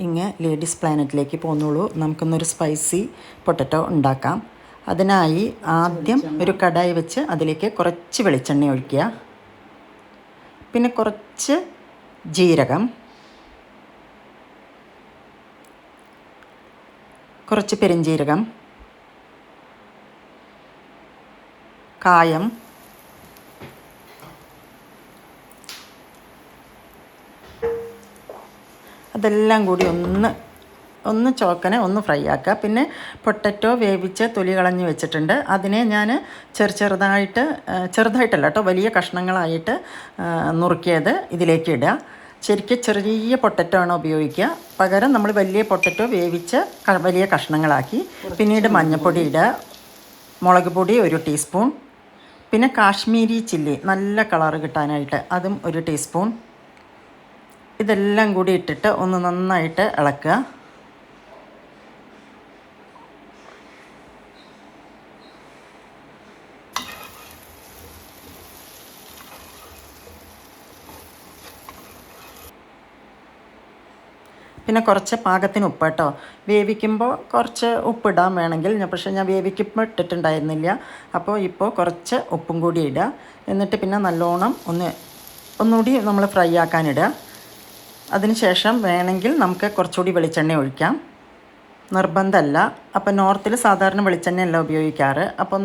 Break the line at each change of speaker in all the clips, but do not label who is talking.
ഇങ്ങ് ladies പ്ലാനറ്റിലേക്ക് പോന്നോളൂ. നമുക്കൊന്നൊരു spicy potato ഉണ്ടാക്കാം. അതിനായി ആദ്യം ഒരു കടായി വെച്ച് അതിലേക്ക് കുറച്ച് വെളിച്ചെണ്ണ ഒഴിക്കുക. പിന്നെ കുറച്ച് ജീരകം, കുറച്ച് പെരുംജീരകം, കായം, അതെല്ലാം കൂടി ഒന്ന് ചോക്കനെ ഒന്ന് ഫ്രൈ ആക്കുക. പിന്നെ പൊട്ടറ്റോ വേവിച്ച് തൊലി കളഞ്ഞ് വെച്ചിട്ടുണ്ട്. അതിനെ ഞാൻ ചെറുതായിട്ടല്ല കേട്ടോ, വലിയ കഷ്ണങ്ങളായിട്ട് നുറുക്കിയത് ഇതിലേക്ക് ഇടുക. ശരിക്കും ചെറിയ പൊട്ടറ്റോ ആണ് ഉപയോഗിക്കുക. പകരം നമ്മൾ വലിയ പൊട്ടറ്റോ വേവിച്ച് വലിയ കഷ്ണങ്ങളാക്കി. പിന്നീട് മഞ്ഞൾപ്പൊടി ഇടുക, മുളക് പൊടി 1 ടീസ്പൂൺ, പിന്നെ കാശ്മീരി ചില്ലി നല്ല കളറ് കിട്ടാനായിട്ട് അതും 1 ടീസ്പൂൺ. ഇതെല്ലാം കൂടി ഇട്ടിട്ട് ഒന്ന് നന്നായിട്ട് ഇളക്കുക. പിന്നെ കുറച്ച് പാകത്തിന് ഉപ്പ് കേട്ടോ. വേവിക്കുമ്പോൾ കുറച്ച് ഉപ്പിടാൻ വേണമെങ്കിൽ, പക്ഷേ ഞാൻ വേവിക്കുമ്പോൾ ഇട്ടിട്ടുണ്ടായിരുന്നില്ല. അപ്പോൾ ഇപ്പോൾ കുറച്ച് ഉപ്പും കൂടി ഇടുക. എന്നിട്ട് പിന്നെ നല്ലോണം ഒന്നുകൂടി നമ്മൾ ഫ്രൈ ആക്കാനിടുക. അതിനുശേഷം വേണമെങ്കിൽ നമുക്ക് കുറച്ചുകൂടി വെളിച്ചെണ്ണ ഒഴിക്കാം, നിർബന്ധമല്ല. അപ്പോൾ നോർത്തിൽ സാധാരണ വെളിച്ചെണ്ണയല്ല ഉപയോഗിക്കാറ്. അപ്പോൾ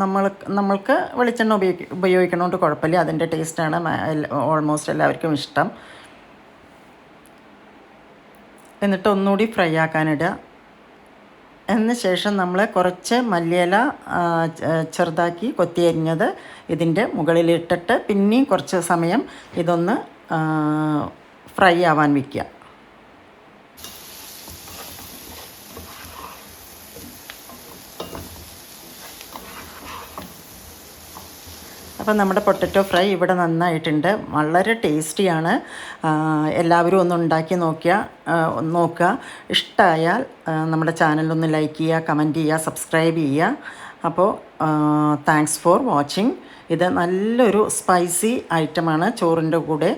നമ്മൾക്ക് വെളിച്ചെണ്ണ ഉപയോഗിക്കണോണ്ട് കുഴപ്പമില്ല. അതിൻ്റെ ടേസ്റ്റാണ് ഓൾമോസ്റ്റ് എല്ലാവർക്കും ഇഷ്ടം. എന്നിട്ട് ഒന്നുകൂടി ഫ്രൈ ആക്കാനിടുക. അതിന് ശേഷം നമ്മൾ കുറച്ച് മല്ലിയില ചെറുതാക്കി കൊത്തി അരിഞ്ഞത് ഇതിൻ്റെ മുകളിലിട്ടിട്ട് പിന്നെയും കുറച്ച് സമയം ഇതൊന്ന് ഫ്രൈ ആവാൻ വയ്ക്കുക. അപ്പോൾ നമ്മുടെ പൊട്ടറ്റോ ഫ്രൈ ഇവിടെ നന്നായിട്ടുണ്ട്. വളരെ ടേസ്റ്റിയാണ്. എല്ലാവരും ഒന്ന് ഉണ്ടാക്കി നോക്കുക. ഇഷ്ടമായാൽ നമ്മുടെ ചാനലൊന്ന് ലൈക്ക് ചെയ്യുക, കമൻറ്റ് ചെയ്യുക, സബ്സ്ക്രൈബ് ചെയ്യുക. അപ്പോൾ താങ്ക്സ് ഫോർ വാച്ചിങ്. ഇത് നല്ലൊരു സ്പൈസി ഐറ്റമാണ് ചോറിൻ്റെ കൂടെ.